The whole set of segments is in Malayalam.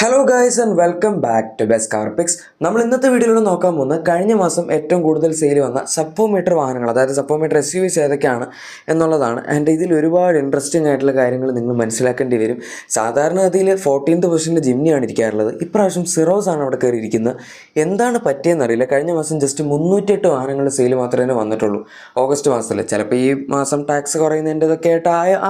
Hello guys and welcome back to best car picks. നമ്മൾ ഇന്നത്തെ വീഡിയോയിൽ നോക്കാൻ പോകുന്നത് കഴിഞ്ഞ മാസം ഏറ്റവും കൂടുതൽ സെയിൽ വന്ന സബ്ഫോമീറ്റർ വാഹനങ്ങൾ, അതായത് സബ്ഫോമീറ്റർ SUVs ഏതൊക്കെയാണ് എന്നുള്ളതാണ്. ആൻഡ് ഇതിൽ ഒരുപാട് ഇൻട്രസ്റ്റിംഗ് ആയിട്ടുള്ള കാര്യങ്ങൾ നിങ്ങൾ മനസ്സിലാക്കേണ്ടി വരും. സാധാരണഗതിയിൽ 14th പൊസിഷനിൽ ജിംനിയാണ് ഇരിക്കാറുള്ളത്. ഇപ്രാവശ്യം സിറോസ് ആണ് അവിടെ കയറിയിരിക്കുന്നത്. എന്താണ് പറ്റിയെന്നറിയില്ല. കഴിഞ്ഞ മാസം ജസ്റ്റ് 308 വാഹനങ്ങളുടെ സെയിൽ മാത്രമേ വന്നിട്ടുള്ളൂ ഓഗസ്റ്റ് മാസത്തിൽ. ചിലപ്പോൾ ഈ മാസം ടാക്സ് കുറയുന്നതിൻ്റെതൊക്കെ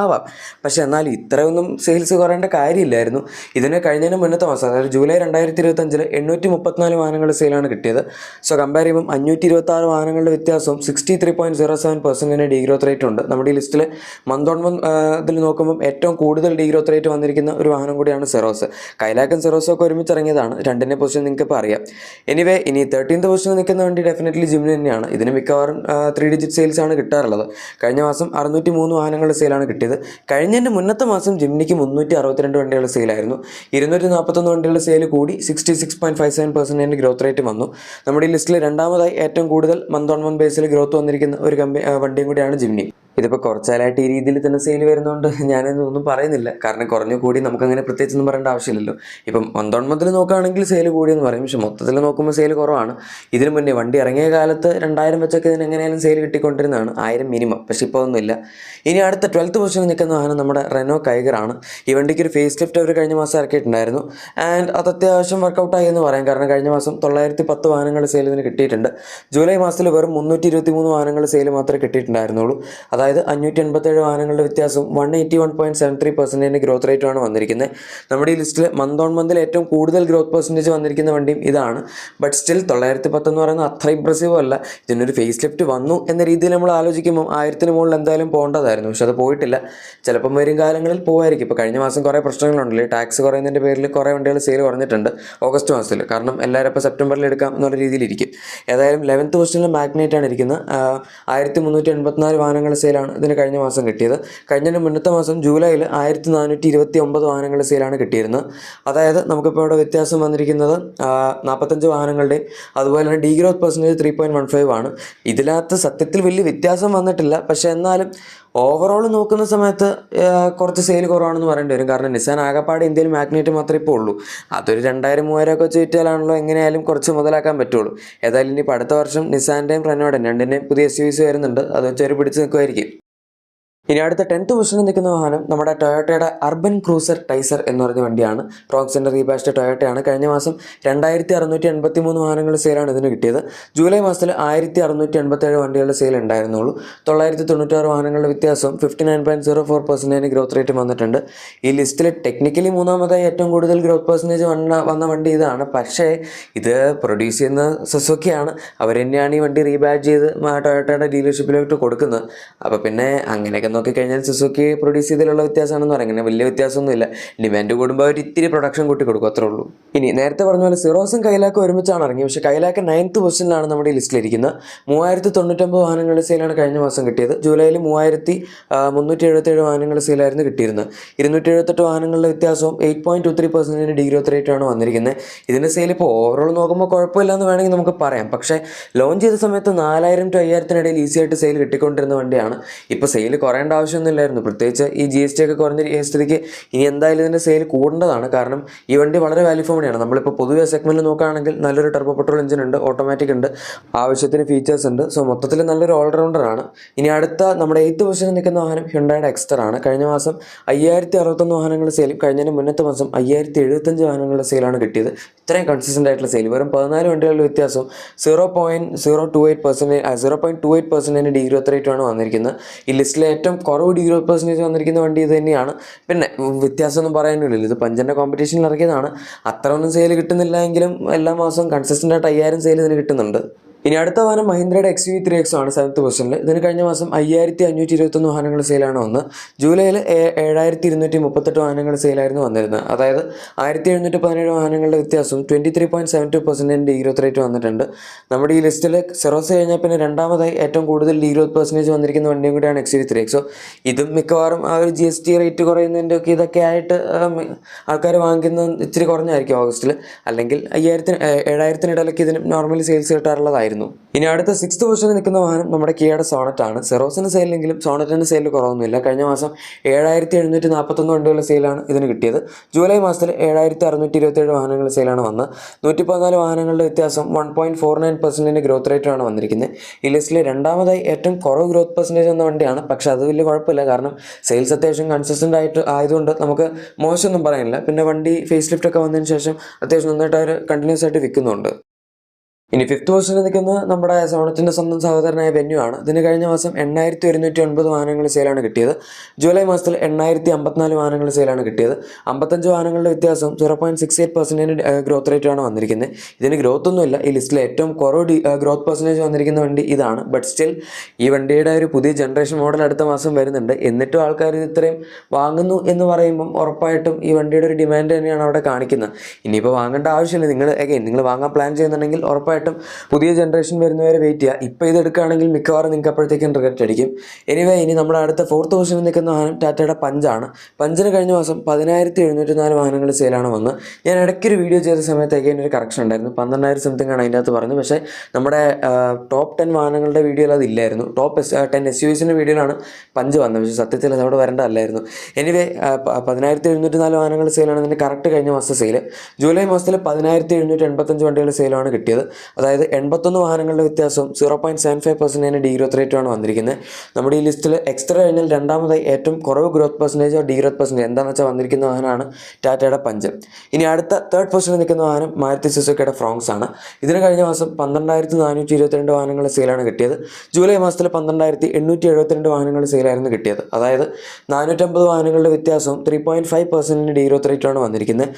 ആവാം, പക്ഷേ എന്നാൽ ഇത്രയൊന്നും സെയിൽസ് കുറയേണ്ട കാര്യമില്ലായിരുന്നു. ഇതിന് കഴിഞ്ഞതിന് മുന്നത്തെ മാസം, അതായത് ജൂലൈ 2025 834 വാഹനങ്ങളുടെ സെയിലാണ് കിട്ടിയത്. സോ കമ്പയർ ചെയ്യുമ്പോൾ 526 വാഹനങ്ങളുടെ വ്യത്യാസവും 63.07% ഡീഗ്രോത്ത് റേറ്റ് ഉണ്ട്. നമ്മുടെ ഈ ലിസ്റ്റിൽ മന്ത് ഓൺ മന്ത് ഇതിൽ നോക്കുമ്പോൾ ഏറ്റവും കൂടുതൽ ഡീഗ്രോത്ത് റേറ്റ് വന്നിരിക്കുന്ന ഒരു വാഹനം കൂടിയാണ് സെറോസ്. കൈലാക്കും സെറോസും ഒക്കെ ഒരുമിച്ച് ഇറങ്ങിയതാണ്. രണ്ടിൻ്റെ പൊസിഷൻ നിങ്ങൾക്ക് ഇപ്പോൾ അറിയാം. എനിവേ, ഇനി 13th പൊസിഷനിൽ നിൽക്കുന്ന വണ്ടി ഡെഫിനറ്റ്ലി ജിംനി തന്നെയാണ്. ഇതിന് മിക്കവാറും 3 ഡിജിറ്റ് സെയിൽസ് ആണ് കിട്ടാറുള്ളത്. കഴിഞ്ഞ മാസം 603 വാഹനങ്ങളുടെ സെയിലാണ് കിട്ടിയത്. കഴിഞ്ഞതിൻ്റെ മുന്നത്തെ മാസം ജിംനിക്ക് 362 വണ്ടികളുടെ സെയിലായിരുന്നു. 241 വണ്ടികളുടെ സെയിൽ കൂടി 66.57% ഗ്രോത്ത് റേറ്റ് വന്നു. നമ്മുടെ ഈ ലിസ്റ്റിൽ രണ്ടാമതായി ഏറ്റവും കൂടുതൽ month on month Basil growth വന്നിരിക്കുന്ന ഒരു വണ്ടിയും കൂടിയാണ് ജിംനി. ഇതിപ്പോൾ കുറച്ചാലായിട്ട് ഈ രീതിയിൽ തന്നെ സെയിൽ വരുന്നതുകൊണ്ട് ഞാനൊന്നും പറയുന്നില്ല. കാരണം കുറഞ്ഞു കൂടി നമുക്കങ്ങനെ പ്രത്യേകിച്ചൊന്നും പറയേണ്ട ആവശ്യമില്ലല്ലോ. ഇപ്പം മന്ത് ഓൺ മന്തിൽ നോക്കുകയാണെങ്കിൽ സെയിൽ കൂടിയെന്ന് പറയും, പക്ഷേ മൊത്തത്തിൽ നോക്കുമ്പോൾ സെയിൽ കുറവാണ്. ഇതിന് മുന്നേ വണ്ടി ഇറങ്ങിയ കാലത്ത് 2000 വെച്ചൊക്കെ ഇതിന് എങ്ങനെയാലും സെയിൽ കിട്ടിക്കൊണ്ടിരുന്നതാണ്, 1000 മിനിമം. പക്ഷേ ഇപ്പോൾ ഒന്നുമില്ല. ഇനി അടുത്ത 12th പൊസിഷനിൽ നിൽക്കുന്ന വാഹനം നമ്മുടെ റെനോ കൈഗറാണ്. ഈ വണ്ടിക്ക് ഒരു ഫേസ് ലിഫ്റ്റ് അവർ കഴിഞ്ഞ മാസം ഇറക്കിയിട്ടുണ്ടായിരുന്നു. ആൻഡ് അത് അത്യാവശ്യം വർക്കൗട്ടായി എന്ന് പറയാം. കാരണം കഴിഞ്ഞ മാസം 910 വാഹനങ്ങളുടെ സെയിൽ ഇതിന് കിട്ടിയിട്ടുണ്ട്. ജൂലൈ മാസത്തിൽ വെറും 323 വാഹനങ്ങളുടെ സെയിൽ മാത്രമേ കിട്ടിയിട്ടുണ്ടായിരുന്നുള്ളൂ. അതായത് 587 വാഹനങ്ങളുടെ വ്യത്യാസവും 181.73% ഗ്രോത്ത് റേറ്റുമാണ് വന്നിരിക്കുന്നത്. നമ്മുടെ ഈ ലിസ്റ്റിൽ മന്ത് ഓൺ മന്തിൽ ഏറ്റവും കൂടുതൽ ഗ്രോത്ത് പെർസെൻറ്റേജ് വന്നിരിക്കുന്ന വണ്ടിയും ഇതാണ്. ബട്ട് സ്റ്റിൽ 910 എന്ന് പറയുന്നത് അത്ര ഇംപ്രസീവ് അല്ല. ഇതിനൊരു ഫേസ് ലിഫ്റ്റ് വന്നു എന്ന രീതിയിൽ നമ്മൾ ആലോചിക്കുമ്പോൾ 1000-ന് മുകളിൽ എന്തായാലും പോകേണ്ടതായിരുന്നു. പക്ഷെ അത് പോയിട്ടില്ല. ചിലപ്പം വരും കാലങ്ങളിൽ പോകായിരിക്കും. ഇപ്പോൾ കഴിഞ്ഞ മാസം കുറേ പ്രശ്നങ്ങളുണ്ടല്ലേ, ടാക്സ് കുറയുന്നതിൻ്റെ പേരിൽ കുറേ വണ്ടികൾ സെയിൽ കുറഞ്ഞിട്ടുണ്ട് ഓഗസ്റ്റ് മാസത്തിൽ. കാരണം എല്ലാവരും ഇപ്പോൾ സെപ്റ്റംബറിൽ എടുക്കാം എന്നുള്ള രീതിയിലിരിക്കും. ഏതായാലും 11th പൊസിഷനിൽ മാഗ്നൈറ്റാണ് ഇരിക്കുന്നത്. 1384 വാഹനങ്ങളുടെ സെയിലാണ് ഇതിന് കഴിഞ്ഞ മാസം കിട്ടിയത്. കഴിഞ്ഞതിന് മുന്നത്തെ മാസം ജൂലൈയിൽ 1429 വാഹനങ്ങളുടെ സെയിലാണ് കിട്ടിയിരുന്നത്. അതായത് നമുക്കിപ്പോൾ ഇവിടെ വ്യത്യാസം വന്നിരിക്കുന്നത് 45 വാഹനങ്ങളുടെയും അതുപോലെ തന്നെ ഡീഗ്രോത്ത് പെർസെൻറ്റേജ് 3.15 ആണ്. ഇതിനകത്ത് സത്യത്തിൽ വലിയ വ്യത്യാസം വന്നിട്ടില്ല. പക്ഷേ എന്നാലും ഓവറോൾ നോക്കുന്ന സമയത്ത് കുറച്ച് സെയിൽ കുറവാണെന്ന് പറയേണ്ടി വരും. കാരണം നിസാൻ ആകപ്പാട് ഇന്ത്യയിൽ മാഗ്നൈറ്റ് മാത്രമേ ഇപ്പോൾ ഉള്ളൂ. അതൊരു 2000-3000 ഒക്കെ വെച്ച് വിറ്റാലാണല്ലോ എങ്ങനെയായാലും കുറച്ച് മുതലാക്കാൻ പറ്റുള്ളൂ. ഏതായാലും ഇനി അടുത്ത വർഷം നിസാൻ്റെയും റെനോയുടെയും രണ്ടിൻ്റെയും പുതിയ SUVs വരുന്നുണ്ട്. അത് വെച്ച് അവർ പിടിച്ച് നിൽക്കുമായിരിക്കും. ഇനി അടുത്ത 10th പൊസിഷനിൽ നിൽക്കുന്ന വാഹനം നമ്മുടെ ടൊയോട്ടയുടെ അർബൻ ക്രൂസർ ടൈസർ എന്ന് പറഞ്ഞ വണ്ടിയാണ്. റോക്സിൻ്റെ റീബാസ്റ്റ് ടൊയോട്ടയാണ്. കഴിഞ്ഞ മാസം 2683 വാഹനങ്ങളുടെ സെയിലാണ് ഇതിന് കിട്ടിയത്. ജൂലൈ മാസത്തിൽ 1687 വണ്ടികളുടെ സെയിൽ ഉണ്ടായിരുന്നുള്ളൂ. 996 വാഹനങ്ങളുടെ വ്യത്യാസവും 59.04% ഗ്രോത്ത് റേറ്റ് വന്നിട്ടുണ്ട്. ഈ ലിസ്റ്റിൽ ടെക്നിക്കലി മൂന്നാമതായി ഏറ്റവും കൂടുതൽ ഗ്രോത്ത് പെർസെൻറ്റേജ് വന്ന വണ്ടി ഇതാണ്. പക്ഷേ ഇത് പ്രൊഡ്യൂസ് ചെയ്യുന്ന സുസുക്കിയാണ്. അവർ തന്നെയാണ് ഈ വണ്ടി റീബാഡ്ജ് ചെയ്ത് ടൊയോട്ടയുടെ ഡീലർഷിപ്പിലോട്ട് കൊടുക്കുന്നത്. അപ്പോൾ പിന്നെ അങ്ങനെയൊക്കെ നോക്കിക്കഴിഞ്ഞാൽ സുസുക്കി പ്രൊഡ്യൂസ് ചെയ്തതിലുള്ള വ്യത്യാസമാണെന്ന് പറയാം. അങ്ങനെ വലിയ വ്യത്യാസമൊന്നുമില്ല. ഡിമാൻഡ് കൂടുമ്പോൾ അവർ ഇത്തിരി പ്രൊഡക്ഷൻ കൂട്ടി കൊടുക്കും, അത്രേ ഉള്ളൂ. ഇനി നേരത്തെ പറഞ്ഞ പോലെ സിറോസും കൈലാക്കും ഒരുമിച്ചാണ് ഇറങ്ങിയത്. പക്ഷേ കൈലാക്ക് 9th പൊസിഷനിലാണ് നമ്മുടെ ഈ ലിസ്റ്റിലിരിക്കുന്നത്. 3099 വാഹനങ്ങളുടെ സെയിലാണ് കഴിഞ്ഞ മാസം കിട്ടിയത്. ജൂലൈയിൽ 3377 വാഹനങ്ങളുടെ സെയിലായിരുന്നു കിട്ടിയിരുന്നത്. 278 വാഹനങ്ങളുടെ വ്യത്യാസവും 8.23% ഡീഗ്രോത്ത് റേറ്റാണ് വന്നിരിക്കുന്നത്. ഇതിൻ്റെ സെയിൽ ഇപ്പോൾ ഓവറോൾ നോക്കുമ്പോൾ കുഴപ്പമില്ല എന്ന് വേണമെങ്കിൽ നമുക്ക് പറയാം. പക്ഷേ ലോഞ്ച് ചെയ്ത സമയത്ത് 4000 to 5000 ഈസി ആയിട്ട് സെയിൽ കിട്ടിക്കൊണ്ടിരുന്ന വണ്ടിയാണ്. ഇപ്പോൾ സെയിൽ കുറയേണ്ട ആവശ്യമൊന്നുമില്ലായിരുന്നു. പ്രത്യേകിച്ച് ഈ GST ഒക്കെ കുറഞ്ഞ സ്ഥിതിക്ക് ഇനി എന്തായാലും ഇതിൻ്റെ സെയിൽ കൂടേണ്ടതാണ്. കാരണം ഈ വണ്ടി വളരെ വാല്യൂ ഫോർ മണിയാണ്. നമ്മളിപ്പോൾ പൊതുവെ സെഗ്മെൻറ്റിൽ നോക്കുകയാണെങ്കിൽ നല്ലൊരു ടർബോ പെട്രോൾ എഞ്ചിൻ ഉണ്ട്, ഓട്ടോമാറ്റിക് ഉണ്ട്, ആവശ്യത്തിന് ഫീച്ചേഴ്സ് ഉണ്ട്. സോ മൊത്തത്തിൽ നല്ലൊരു ഓൾറൗണ്ടറാണ്. ഇനി അടുത്ത നമ്മുടെ 8th പൊസിഷനിൽ നിൽക്കുന്ന വാഹനം ഹ്യുണ്ടായുടെ എക്സ്റ്റർ ആണ്. കഴിഞ്ഞ മാസം 5061 വാഹനങ്ങളുടെ സെയിലും കഴിഞ്ഞതിന് മുന്നത്തെ മാസം 5075 വാഹനങ്ങളുടെ സെയിലാണ് കിട്ടിയത്. ഇത്രയും കൺസിസ്റ്റൻ്റ് ആയിട്ടുള്ള സെയിൽ. വെറും 14 വണ്ടികളുടെ വ്യത്യാസവും 0.28% ഡീഗ്രോത്ത് റേറ്റുമാണ് വന്നിരിക്കുന്നത്. ഈ ലിസ്റ്റിലെ ഏറ്റവും കുറവ് ഡീഗ്രോത്ത് പെർസെൻറ്റേജ് വന്നിരിക്കുന്ന വണ്ടി ഇത് തന്നെയാണ്. പിന്നെ വ്യത്യാസമൊന്നും പറയാനില്ലല്ലോ, ഇത് പഞ്ചൻ്റെ കോമ്പറ്റീഷനിൽ ഇറക്കിയതാണ്. അത്ര ഒന്നും സെയിൽ കിട്ടുന്നില്ല എങ്കിലും എല്ലാ മാസവും കൺസിസ്റ്റൻ്റ് ആയിട്ട് 5000 സെയിൽ ഇതിന് കിട്ടുന്നുണ്ട്. ഇനി അടുത്ത വാഹനം മഹീന്ദ്രയുടെ XUV3X ആണ് 7th പൊസിഷനിൽ. ഇതിന് കഴിഞ്ഞ മാസം 5521 വാഹനങ്ങളുടെ സെയിലാണ് വന്നത്. ജൂലൈയിൽ 7238 വാഹനങ്ങളുടെ സെയിലായിരുന്നു വന്നിരുന്നത്. അതായത് 1717 വാഹനങ്ങളുടെ വ്യത്യാസവും 23.72% ഡീഗ്രോത്ത് റേറ്റ് വന്നിട്ടുണ്ട്. നമ്മുടെ ഈ ലിസ്റ്റിൽ സെറോസ് കഴിഞ്ഞാൽ പിന്നെ രണ്ടാമതായി ഏറ്റവും കൂടുതൽ ഡീഗ്രോത്ത് പെർസെൻറ്റേജ് വന്നിരിക്കുന്ന വണ്ടിയും കൂടിയാണ് XUV3X. സോ ഇതും മിക്കവാറും ആ ഒരു GST റേറ്റ് കുറയുന്നതിൻ്റെ ഒക്കെ ഇതൊക്കെ ആയിട്ട് ആൾക്കാർ വാങ്ങിക്കുന്നത് ഇച്ചിരി കുറഞ്ഞായിരിക്കും ഓഗസ്റ്റിൽ. അല്ലെങ്കിൽ 5000-7000 ഇടയിലൊക്കെ ഇതിന് നോർമലി സെയിൽസ് കിട്ടാറുള്ളതായിരുന്നു. വന്നിരിക്കുന്നു. ഇനി അടുത്ത 6th പൊസിഷനിൽ നിൽക്കുന്ന വാഹനം നമ്മുടെ കിയയുടെ സോണറ്റ് ആണ്. സെറോസിന് സെയിലെങ്കിലും സോണറ്റിൻ്റെ സെയിലിൽ കുറവൊന്നുമില്ല. കഴിഞ്ഞ മാസം 7741 വണ്ടികളുടെ സെയിലാണ് ഇതിന് കിട്ടിയത്. ജൂലൈ മാസത്തിൽ 7627 വാഹനങ്ങളുടെ സെയിലാണ് വന്നത്. 114 വാഹനങ്ങളുടെ വ്യത്യാസം 1.49% ഗ്രോത്ത് റേറ്റാണ് വന്നിരിക്കുന്നത്. ഈ ലിസ്റ്റിൽ രണ്ടാമതായി ഏറ്റവും കുറവ് ഗ്രോത്ത് പെർസെൻറ്റേജ് എന്ന വണ്ടിയാണ്. പക്ഷേ അത് വലിയ കുഴപ്പമില്ല, കാരണം സെയിൽസ് അത്യാവശ്യം കൺസിസ്റ്റൻ്റ് ആയിട്ട് ആയതുകൊണ്ട് നമുക്ക് മോശമൊന്നും പറയാനില്ല. പിന്നെ വണ്ടി ഫേസ് ലിഫ്റ്റ് ഒക്കെ വന്നതിന് ശേഷം അത്യാവശ്യം നന്നായിട്ട് അവർ കണ്ടിന്യൂസ് ആയിട്ട് വിൽക്കുന്നുണ്ട്. ഇനി 5th പൊസിഷനിൽ നിൽക്കുന്നത് നമ്മുടെ സോണറ്റിൻ്റെ സ്വന്തം സഹോദരനായ വെന്യൂ ആണ്. ഇതിന് കഴിഞ്ഞ മാസം 8109 വാഹനങ്ങൾ സെയിലാണ് കിട്ടിയത്. ജൂലൈ മാസത്തിൽ 8054 വാഹനങ്ങൾ സെയിലാണ് കിട്ടിയത്. 55 വാഹനങ്ങളുടെ വ്യത്യാസം 0.68% ഗ്രോത്ത് റേറ്റാണ് വന്നിരിക്കുന്നത്. ഇതിന് ഗ്രോത്ത് ഒന്നുമില്ല. ഈ ലിസ്റ്റിൽ ഏറ്റവും കുറവ് ഗ്രോത്ത് പെർസെൻറ്റേജ് വന്നിരിക്കുന്ന വണ്ടി ഇതാണ്. ബട്ട് സ്റ്റിൽ ഈ വണ്ടിയുടെ ഒരു പുതിയ ജനറേഷൻ മോഡൽ അടുത്ത മാസം വരുന്നുണ്ട്. എന്നിട്ടും ആൾക്കാർ ഇത് ഇത്രയും വാങ്ങുന്നു എന്ന് പറയുമ്പം ഉറപ്പായിട്ടും ഈ വണ്ടിയുടെ ഒരു ഡിമാൻഡ് തന്നെയാണ് അവിടെ കാണിക്കുന്നത്. ഇനിയിപ്പോൾ വാങ്ങേണ്ട ആവശ്യമില്ല. നിങ്ങൾ വാങ്ങാൻ പ്ലാൻ ചെയ്യുന്നുണ്ടെങ്കിൽ ഉറപ്പായിട്ടും പുതിയ ജനറേഷൻ വരുന്നവരെ വെയിറ്റ് ചെയ്യുക. ഇപ്പോൾ ഇത് എടുക്കുകയാണെങ്കിൽ മിക്കവാറും നിങ്ങൾക്ക് അപ്പോഴത്തേക്കും റിഗ്രറ്റ് അടിക്കും. ഇനി നമ്മുടെ അടുത്ത 4th പൊസിഷനിൽ നിൽക്കുന്ന വാഹനം ടാറ്റയുടെ പഞ്ചാണ്. പഞ്ചിന് കഴിഞ്ഞ മാസം 10704 വാഹനങ്ങൾ സെയിലാണ് വന്നത്. ഞാൻ ഇടയ്ക്കൊരു വീഡിയോ ചെയ്ത സമയത്ത് ഒരു കറക്ഷൻ ഉണ്ടായിരുന്നു. 12,000 സംതിങ് ആണ് അതിൻ്റെ അകത്ത് പറഞ്ഞത്. പക്ഷേ നമ്മുടെ ടോപ്പ് 10 വാഹനങ്ങളുടെ വീഡിയോയിൽ അതില്ലായിരുന്നു. ടോപ്പ് 10 SUVസിൻ്റെ വീഡിയോയിലാണ് പഞ്ച് വന്നത്. പക്ഷേ സത്യത്തിൽ അത് അവിടെ വരേണ്ടതല്ലായിരുന്നു. 10704 വാഹനങ്ങൾ സെയിലാണ് ഇതിൻ്റെ കറക്റ്റ് കഴിഞ്ഞ മാസത്തെ സെയിൽ. ജൂലൈ മാസത്തിൽ 10785 വണ്ടികൾ സെയിലാണ് കിട്ടിയത്. അതായത് 81 വാഹനങ്ങളുടെ വ്യത്യാസം 0.75% ഡീഗ്രോത്ത് റേറ്റാണ് വന്നിരിക്കുന്നത്. നമ്മുടെ ഈ ലിസ്റ്റിൽ എക്സ്ട്രാ കഴിഞ്ഞാൽ രണ്ടാമതായി ഏറ്റവും കുറവ് ഗ്രോത്ത് പെർസെൻറ്റേജോ ഡീഗ്രോത്ത് പെർസെൻറ്റേജ് എന്താണെന്ന് വെച്ചാൽ വന്നിരിക്കുന്ന വാഹനമാണ് ടാറ്റയുടെ പഞ്ച്. ഇനി അടുത്ത 3rd പൊസിഷനിൽ നിൽക്കുന്ന വാഹനം മാരുതി സുസുക്കിയുടെ ഫ്രോങ്സ് ആണ്. ഇതിന് കഴിഞ്ഞ മാസം 12422 വാഹനങ്ങൾ സെയിലാണ് കിട്ടിയത്. ജൂലൈ മാസത്തിൽ 12872 വാഹനങ്ങൾ സെയിലായിരുന്നു കിട്ടിയത്. അതായത് 450 വാഹനങ്ങളുടെ വ്യത്യാസം 3.5% ഡീഗ്രോത്ത് റേറ്റാണ് വന്നിരിക്കുന്നത്.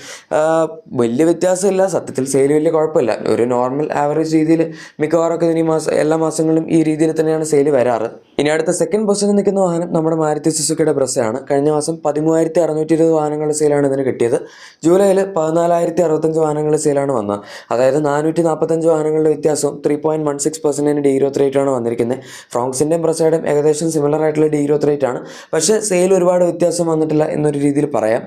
വലിയ വ്യത്യാസമില്ല, സത്യത്തിൽ സെയിൽ വലിയ കുഴപ്പമില്ല. ഒരു നോർമൽ ആവറേജ് രീതിയിൽ മിക്കവാറൊക്കെ എല്ലാ മാസങ്ങളിലും ഈ രീതിയിൽ തന്നെയാണ് സെയിൽ വരാറ്. ഇനി അടുത്ത 2nd പൊസിഷനിൽ നിൽക്കുന്ന വാഹനം നമ്മുടെ മാരുതി സുസുക്കിയുടെ ബ്രസയാണ്. കഴിഞ്ഞ മാസം 13620 വാഹനങ്ങളുടെ സെയിലാണ് ഇതിന് കിട്ടിയത്. ജൂലൈയിൽ 14065 വാഹനങ്ങളുടെ സെയിലാണ് വന്നത്. അതായത് 445 വാഹനങ്ങളുടെ വ്യത്യാസം 3.16% ഡീഗ്രോത്ത് റേറ്റാണ് വന്നിരിക്കുന്നത്. ഫ്രോങ്സിൻ്റെയും ബ്രസയുടെയും ഏകദേശം സിമിലർ ആയിട്ടുള്ള ഡീഗ്രോത്ത് റേറ്റ് ആണ്. പക്ഷേ സെയിൽ ഒരുപാട് വ്യത്യാസം വന്നിട്ടില്ല എന്നൊരു രീതിയിൽ പറയാം.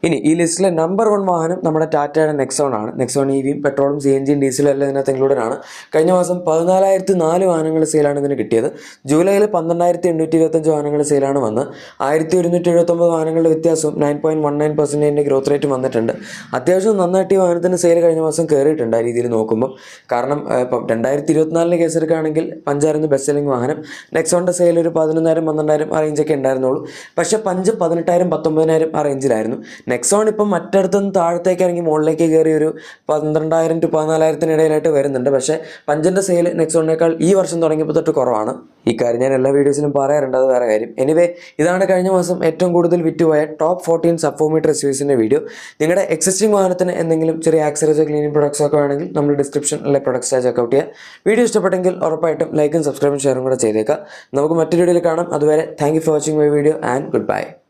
ഇനി ഈ ലിസ്റ്റിലെ നമ്പർ 1 വാഹനം നമ്മുടെ ടാറ്റയുടെ നെക്സോൺ ആണ്. നെക്സോൺ EVയും പെട്രോളും CNGയും ഡീസലും എല്ലാം ഇതിനകത്ത് ഇൻക്ലൂഡഡ് ആണ്. കഴിഞ്ഞ മാസം 14004 വാഹനങ്ങൾ സെയിലാണ് ഇതിന് കിട്ടിയത്. ജൂലൈയിൽ 12825 വാഹനങ്ങൾ സെയിലാണ് വന്നത്. 1179 വാഹനങ്ങളുടെ വ്യത്യാസം 9.19% ഗ്രോത്ത് റേറ്റ് വന്നിട്ടുണ്ട്. അത്യാവശ്യം നന്നായിട്ട് ഈ വാഹനത്തിൻ്റെ സെയിൽ കഴിഞ്ഞ മാസം കയറിയിട്ടുണ്ട് ആ രീതിയിൽ നോക്കുമ്പോൾ. കാരണം ഇപ്പം 2024 കേസ് എടുക്കുകയാണെങ്കിൽ പഞ്ചായിരുന്നു ബെസ്റ്റ് സെല്ലിംഗ് വാഹനം. നെക്സോണിൻ്റെ സെയിൽ ഒരു 11,000 12,000 ആ റേഞ്ചൊക്കെ ഉണ്ടായിരുന്നുള്ളൂ. പക്ഷേ പഞ്ച് 18,000 19,000 ആ റേഞ്ചിലായിരുന്നു. നെക്സോൺ ഇപ്പം മറ്റടുത്തുനിന്ന് താഴത്തേക്ക് ഇറങ്ങി മുകളിലേക്ക് കയറി ഒരു 12,000 to 14,000 ഇടയിലായിട്ട് വരുന്നുണ്ട്. പക്ഷേ പഞ്ചിൻ്റെ സെയിൽ നെക്സോണിനേക്കാൾ ഈ വർഷം തുടങ്ങിയപ്പോൾ തൊട്ട് കുറവാണ്. ഈ കാര്യം ഞാൻ എല്ലാ വീഡിയോസിലും പറയാറുണ്ട്, അത് വേറെ കാര്യം. ഇതാണ് കഴിഞ്ഞ മാസം ഏറ്റവും കൂടുതൽ വിറ്റുപോയ ടോപ്പ് 14 സബ് 4 മീറ്റർ SUVസിൻ്റെ വീഡിയോ. നിങ്ങളുടെ എക്സിസ്റ്റിംഗ് വാഹനത്തിന് എന്തെങ്കിലും ചെറിയ ആക്സറീസോ ക്ലീനിങ് പ്രൊഡക്ട്സോ ഒക്കെ വേണമെങ്കിൽ നമ്മൾ ഡിസ്ക്രിപ്ഷനിലെ പ്രൊഡക്ട്സ് ചെക്കൗട്ട് ചെയ്യുക. വീഡിയോ ഇഷ്ടപ്പെട്ടെങ്കിൽ ഉറപ്പായിട്ടും ലൈക്കും സബ്സ്ക്രൈബും ഷെയറും കൂടെ ചെയ്തേക്കാം. നമുക്ക് മറ്റൊരു വീഡിയോയിൽ കാണാം. അതുവരെ thank you for watching my video and good bye.